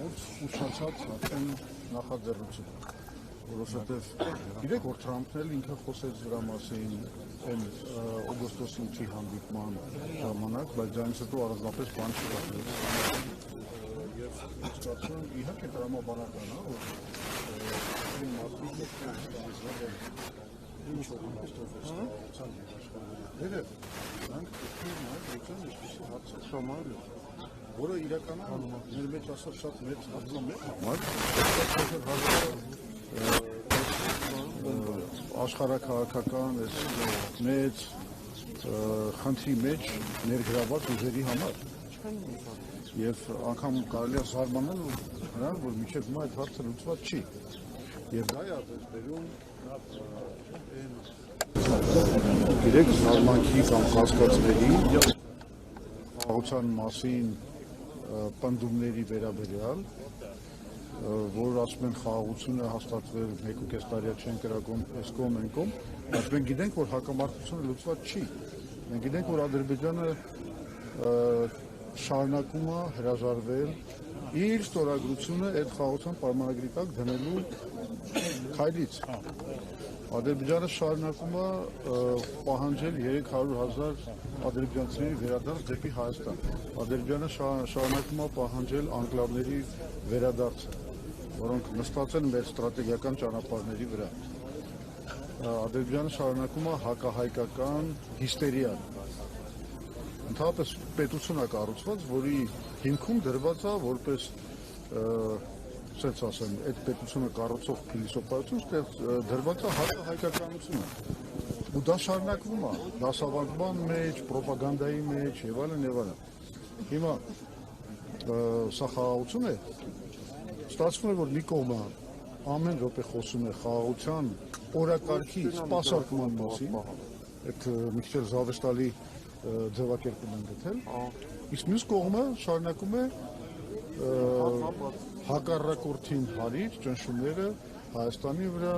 լուրջ ուշացած արդեն նախաձեռնություն, որովհետև գիտեք, որ Թրամփն էլ ինքը խոսեց դրա մասին այն օգոստոսի 8-ի հանդիպման ժամանակ, բայց դրանից հետո առանձնապես բան չկա։ Եվ ստացվում իհարկե տրամաբանական է, որ մարդիկ ինչ որ ստացվեցան երաշխավորները, նրանք պետք է ինչպեսի հարցեր շամարել, որը իրականում մեր մեջ ասած շատ մեծ աշխարհաքաղաքական մեծ խնդրի մեջ ներգրաված ուժերի համար եւ անգամ կարելի է զարմանալ նրան, որ մինչեւ հիմա այդ հարցը լուծված չի եւ դա է բերում գիտեք զարմանքի կամ կասկածների խաղաղության մասին պնդումների վերաբերյալ, որ ասում են խաղաղությունը հաստատվել 1.5 տարի չեն կրակում այս կողմ այն կողմ, բայց մենք գիտենք, որ հակամարտությունը լուծված չի։ Մենք գիտենք, որ Ադրբեջանը շարունակում է հրաժարվել իր ստորագրությունը այդ խաղաղության պայմանագրի տակ դնելու քայլից։ Ադրբեջանը շարունակում է պահանջել 300,000 ադրբեջանցիների վերադարձ դեպի Հայաստան։ Ադրբեջանը շարունակում է պահանջել անկլավների վերադարձը, որոնք նստած են մեր ստրատեգիական ճանապարհների վրա։ Ադրբեջանը շարունակում է հակահայկական հիստերիա։ Ընդհանրապես պետություն է կառուցված, որի հիմքում դրված է որպես սենց ասեմ, այդ պետությունը կառուցող փիլիսոփայություն դրված է հակահայկականությունը։ Ու դա շարունակվում է դասավանդման մեջ, պրոպագանդայի մեջ եւ այլն եւ այլն։ Հիմա սա խաղաղություն է։ Ստացվում է, որ մի կողմը ամեն րոպե խոսում է խաղաղության օրակարգի սպասարկման մասին, այդ մի քիչ զավեշտալի ձևակերպում են գտել, իսկ մյուս կողմը շարունակում է հակառակորդին հարիր ճնշումները Հայաստանի վրա,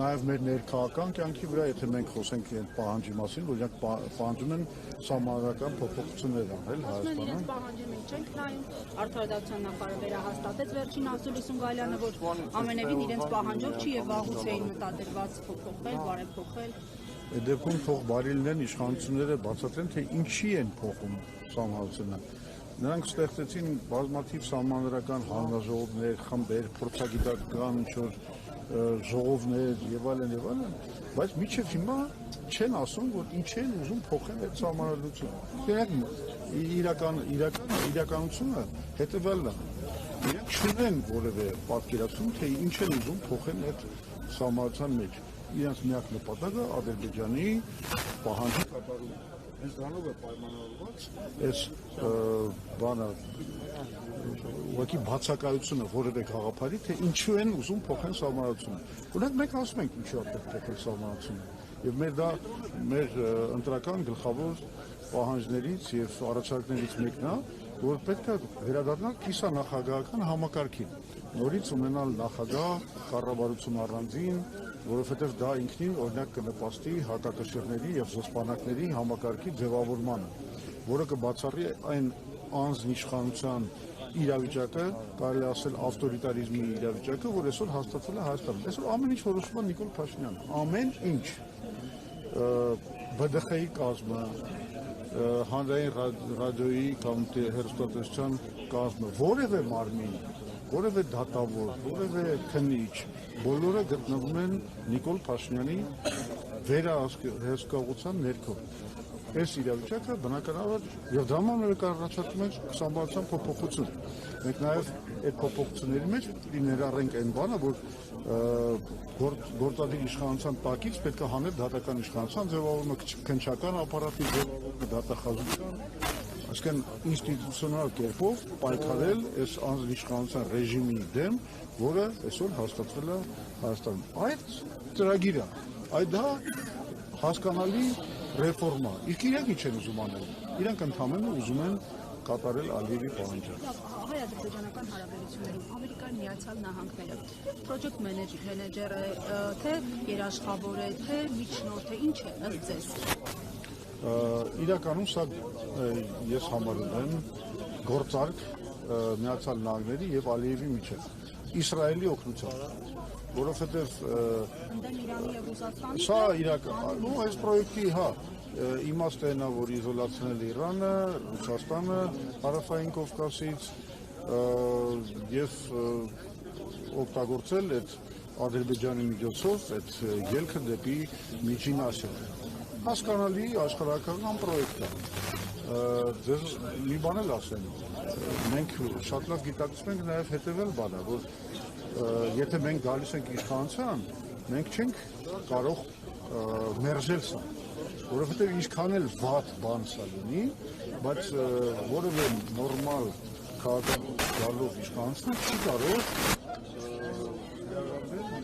նաև մեր ներքաղաքական կյանքի վրա, եթե մենք խոսենք այդ պահանջի մասին, որ իրանք պահանջում են սահմանադրական փոփոխություններ անել Հայաստանում։ Իրենց պահանջի մեջ ենք նայում, արդարադատության նախարարը վերահաստատեց վերջին Ասուլիսուն Գալյանը, որ ամենևին իրենց պահանջով չի եւ վաղուց էին մտադրված փոփոխել, բարեփոխել։ Այդ դեպքում թող բարի լինեն իշխանությունները բացատրեն, թե ինչի են փոխում սահմանությունը։ Նրանք ստեղծեցին բազմաթիվ սահմանադրական հանձնաժողովներ, խմբեր, փորձագիտական ինչ-որ ժողովներ եւ այլն, բայց մինչեւ հիմա չեն ասում, որ ինչ են ուզում փոխել այդ սահմանադրությունը։ Իրականությունը հետեւյալն է։ Իրենք չունեն որևէ պատկերացում, թե ինչ են ուզում փոխել այդ սահմանության մեջ։ Իրենց միակ նպատակը Ադրբեջանի պահանջի կատարումն է։ Հենց դրանով է պայմանավորված այս բանը ուղղակի բացակայությունը որևէ գաղափարի, թե ինչու են ուզում փոխել սահմանությունը։ Օրինակ մենք ասում ենք ինչու է փոխել սահմանությունը։ Եվ մեր ընտրական գլխավոր պահանջներից եւ առաջարկներից մեկն է, որ պետք է վերադառնալ կիսանախագահական համակարգին։ Նորից ունենալ նախագահ, կառավարություն առանձին, որովհետև դա ինքնին օրինակ կնպաստի հակակշիռների եւ զսպանակների համակարգի ձևավորմանը, որը կբացառի այն անձնիշխանության իրավիճակը, կարելի ասել ավտորիտարիզմի իրավիճակը, որ այսօր հաստատվել է Հայաստանում։ Այսօր ամեն ինչ որոշում է Նիկոլ Փաշինյանը, ամեն ինչ ԲԴԽ-ի կազմը, հանրային ռադիոյի կամ հեռուստատեսության կազմը, որևէ մարմին, որևէ դատավոր, որևէ քննիչ, բոլորը գտնվում են Նիկոլ Փաշինյանի վերահսկողության ներքո։ Այս իրավիճակը բնականաբար եւ դա մանր կառաջարկում ենք սահմանության փոփոխություն։ Մենք նաեւ այդ փոփոխությունների մեջ պիտի ներառենք այն բանը, որ գործադիր իշխանության տակից պետք է հանել դատական իշխանության ձևավորումը, քննչական ապարատի ձևավորումը, դատախազության, այսինքն ինստիտուցիոնալ կերպով պայքարել այս անձնիշխանության ռեժիմի դեմ, որը այսօր հաստատվել է Հայաստանում։ Այդ ծրագիրը, այդ դա հասկանալի ռեֆորմա։ Իսկ իրենք ինչ են ուզում անել։ Իրենք ընդհանրապես ուզում են կատարել Ալիևի պահանջը։ Հայ-ադրբեջանական հարաբերություններում Ամերիկայի Միացյալ Նահանգները project manager է, թե երաշխավոր է, թե միջնորդ է, ինչ է ըստ ձեզ։ Իրականում սա ես համարում եմ գործարք Միացյալ Նահանգների եւ Ալիևի միջեւ Իսրայելի օգնությամբ, որովհետեւ Իրանի եւ Ռուսաստանի սա իրական, այս պրոյեկտի իմաստը նա որ իզոլացնել Իրանը, Ռուսաստանը, Հարավային Կովկասից եւ օգտագործել այդ Ադրբեջանի միջոցով այդ ելքը դեպի Միջին Ասիա։ Հասկանալի աշխարհական պրոյեկտ է։ Ձեզ մի բան էլ ասեմ, մենք շատ լավ գիտակցում ենք նաև հետևել բանը, որ եթե մենք գալիս ենք իշխանության, մենք չենք կարող մերժել սա, որովհետև ինչքան էլ վատ բան սա լինի, բայց որևէ նորմալ քաղաքական գալով իշխանության չի կարող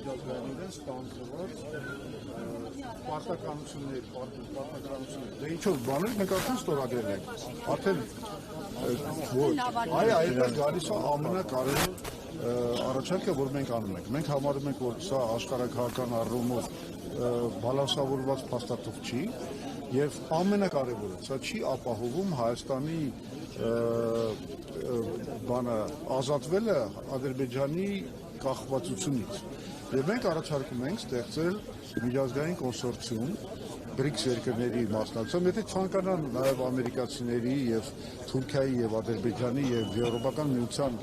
միջազգայինորեն ստանձնված պարտականություններ, դե ինչով բաներ մենք արդեն ստորագրել ենք, արդեն այդպես գալիս է ամենակարևոր առաջարկը, որ մենք անում ենք։ Մենք համարում ենք, որ սա աշխարհակահական առումով բալանսավորված փաստաթուղթ չի եւ ամենակարևորը, սա չի ապահովում Հայաստանի բանը ազատվելը Ադրբեջանի կախվածությունից։ Եվ մենք առաջարկում ենք ստեղծել միջազգային կոնսորցիում BRICS երկրների մասնակցությամբ, եթե ցանկանան նաև ամերիկացիների եւ Թուրքիայի եւ Ադրբեջանի եւ Եվրոպական միության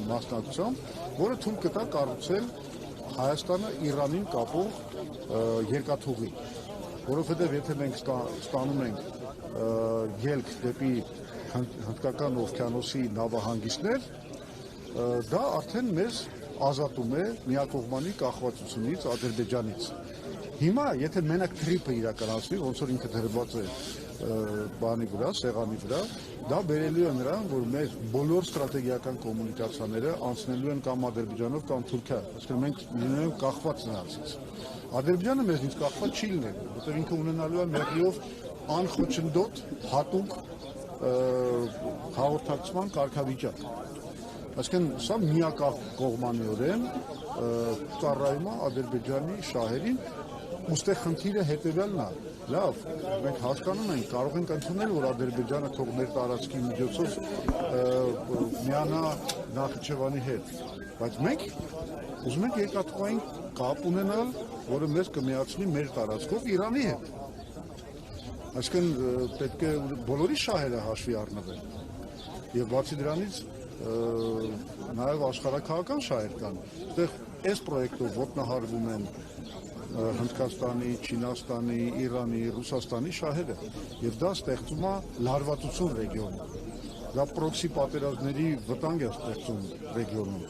մասնակցությամբ, որը թույլ կտա կառուցել Հայաստանը Իրանին կապող երկաթուղի, որովհետեւ եթե մենք ստանում ենք ելք դեպի Հնդկական օվկիանոսի նավահանգիստներ, դա արդեն մեզ ազատում է միակողմանի կախվածությունից Ադրբեջանից։ Հիմա եթե մենակ թրիպը իրականացվի, ոնց որ ինքը դրված է բանի վրա, սեղանի վրա, դա բերելու է նրան, որ մեր բոլոր ստրատեգիական կոմունիկացիաները անցնելու են կամ Ադրբեջանով կամ Թուրքիա, այսինքն մենք լինելու ենք կախված նրանցից։ Ադրբեջանը մեզնից կախված չի լինելու, որտեղ ինքը ունենալու է մեղրիով անխոչնդոտ հատուկ հաղորդակցման կարգավիճակ։ Այսինքն սա միակողմանիորեն ծառայում է Ադրբեջանի շահերին, ուստեղ խնդիրը հետևյալն է, լավ, մենք հասկանում ենք, կարող ենք ընդունել, որ Ադրբեջանը թող մեր տարածքի միջոցով միանա Նախիջևանի հետ, բայց մենք ուզում ենք երկաթուղային կապ ունենալ, որը մեզ կմիացնի մեր տարածքով Իրանի հետ։ Այսինքն պետք է բոլորի շահերը հաշվի առնվեն։ Եվ բացի դրանից նաև աշխարհակահական շահեր կան։ Այդտեղ այս պրոյեկտով ոտնահարվում են Հնդկաստանի, Չինաստանի, Իրանի, Ռուսաստանի շահերը, եւ դա ստեղծում է լարվածություն ռեգիոնում։ Դա պրոքսի պատերազմների վտանգ է ստեղծում ռեգիոնում։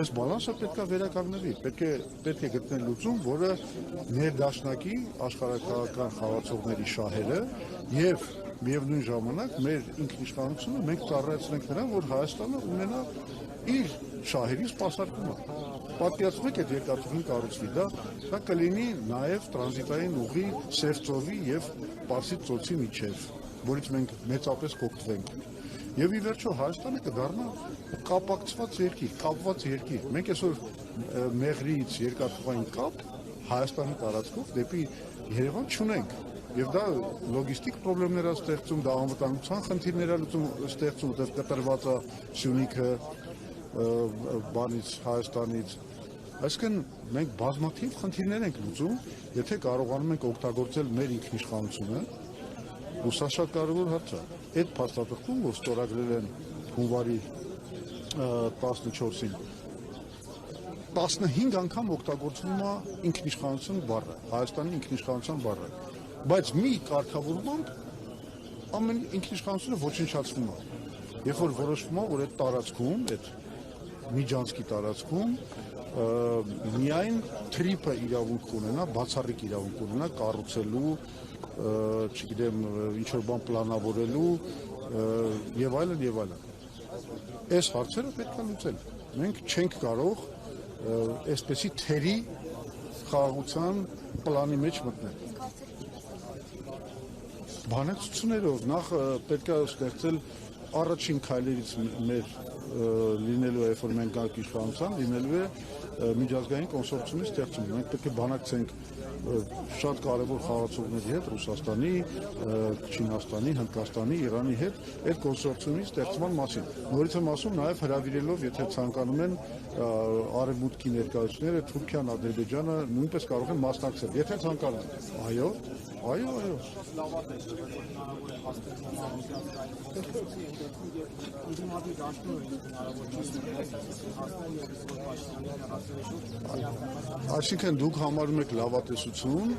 Այս բալանսը պետք է վերականգնվի, պետք է գտնել լուծում, որը ներդաշնակի աշխարհակահական խաղացողների շահերը եւ միևնույն ժամանակ մեր ինքնիշխանությունը մենք ծառայեցնենք նրան, որ Հայաստանը ունենա իր շահերի սպասարկումը։ Պատկերացնեք, այդ երկաթուղին կառուցվի, դա կլինի նաև տրանզիտային ուղի Սևծովի եւ Պարսից ծոցի միջև, որից մենք մեծապես կօգտվենք։ Եվ ի վերջո Հայաստանը կդառնա կապակցված երկիր, կապված երկիր։ Մենք այսօր Մեղրիից երկաթուղային կապ Հայաստանի տարածքով դեպի Երևան չունենք։ Եվ դա լոգիստիկ պրոբլեմներ է ստեղծում, դա անվտանգության խնդիրներ է ստեղծում, որտեղ կտրված է Սյունիքը բանից Հայաստանից։ Այսինքն մենք բազմաթիվ խնդիրներ ենք լուծում, եթե կարողանում ենք օգտագործել մեր ինքնիշխանությունը, ու սա շատ կարևոր հարց է։ Այդ փաստաթղթում, որ ստորագրել են հունվարի 14-ին, 15 անգամ օգտագործվում է ինքնիշխանություն բառը, Հայաստանի ինքնիշխանության բառը, բայց մի կարգավորմամբ ամեն ինքնիշխանությունը ոչնչացվում է։ Երբ որ որոշվում է, որ այդ տարածքում, այդ Միջանցքի տարածքում միայն թրիպը իրավունք ունենա, բացառիկ իրավունք ունենա կառուցելու, չգիտեմ, ինչ-որ բան պլանավորելու եւ այլն եւ այլն։ Այս հարցերը պետք է լուծել։ Մենք չենք կարող այսպեսի թերի խաղաղության պլանի մեջ մտնել։ Բանակցություններով նախ պետք է ստեղծել առաջին քայլերից մեր լինելու է, որ մենք գանք իշխանության, լինելու է միջազգային կոնսորցիումի ստեղծումը։ Մենք պետք է բանակցենք շատ կարևոր խաղացողների հետ, Ռուսաստանի, Չինաստանի, Հնդկաստանի, Իրանի հետ այդ կոնսորցիումի ստեղծման մասին։ Նորից եմ ասում, նաև հրավիրելով, եթե ցանկանում են արևմուտքի ներկայացուցիչները, Թուրքիան, Ադրբեջանը նույնպես կարող են մասնակցել, եթե ցանկանում են։ Այո, այո։ Այսինքն դուք համարում եք լավատեսություն,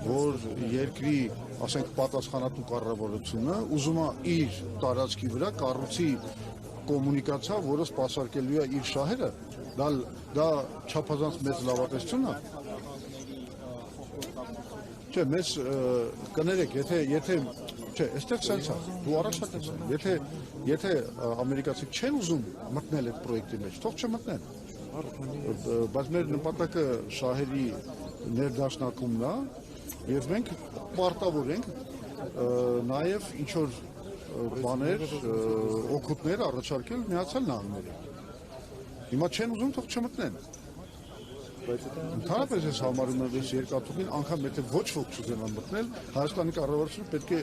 որ երկրի, ասենք, պատասխանատու կառավարությունը ուզում է իր տարածքի վրա կառուցի կոմունիկացիա, որը սպասարկելու է իր շահերը, դա չափազանց մեծ լավատեսություն է։ Չէ, մեզ կներեք, եթե չէ, այստեղ սենց է, դու առաջատես ես, եթե ամերիկացիք չեն ուզում մտնել այդ պրոյեկտի մեջ, թող չմտնեն, բայց մեր նպատակը շահերի ներդաշնակումն է, եւ մենք պարտավոր ենք նաեւ ինչ-որ բաներ, օգուտներ առաջարկել Միացյալ Նահանգներին։ Հիմա չեն ուզում, թող չմտնեն։ Ընդհանրապես ես համարում եմ այս երկաթուղին անգամ եթե ոչ ոք չուզենա մտնել, Հայաստանի կառավարությունը պետք է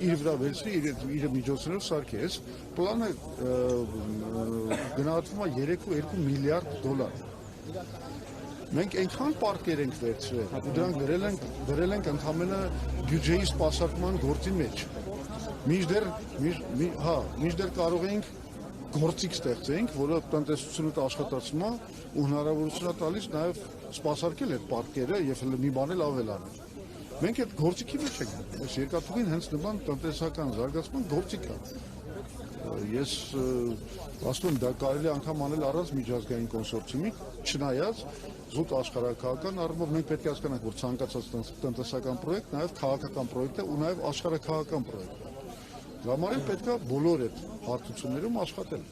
իր վրա վերցնի, իր միջոցներով սարքի։ Այս պլանը գնահատվում է 3.2 միլիարդ դոլար։ Մենք այնքան պարտքեր ենք վերցրել, ու դրանք դրել ենք ընդհանրապես բյուջեի սպասարկման գործի մեջ։ Մինչդեռ կարող ենք գործիք ստեղծենք, որը տնտեսությունը աշխատացնում է ու հնարավորություն է տալիս նաև սպասարկել այդ պարտքերը եւ մի բան էլ ավելանել։ Մենք այդ գործիքի մեջ ենք։ Այս երկաթուղին հենց նման տնտեսական զարգացման գործիք է։ Ես ասում եմ, դա կարելի անգամ անել առանց միջազգային կոնսորցիումի, չնայած զուտ աշխարհաքաղաքական առումով մենք պետք է հասկանանք, որ ցանկացած տնտեսական պրոյեկտ նաև քաղաքական պրոյեկտ է ու նաև աշխարհաքաղաքական պրոյեկտ է։ Դրա համար պետք է բոլոր այդ հարթություններում աշխատել։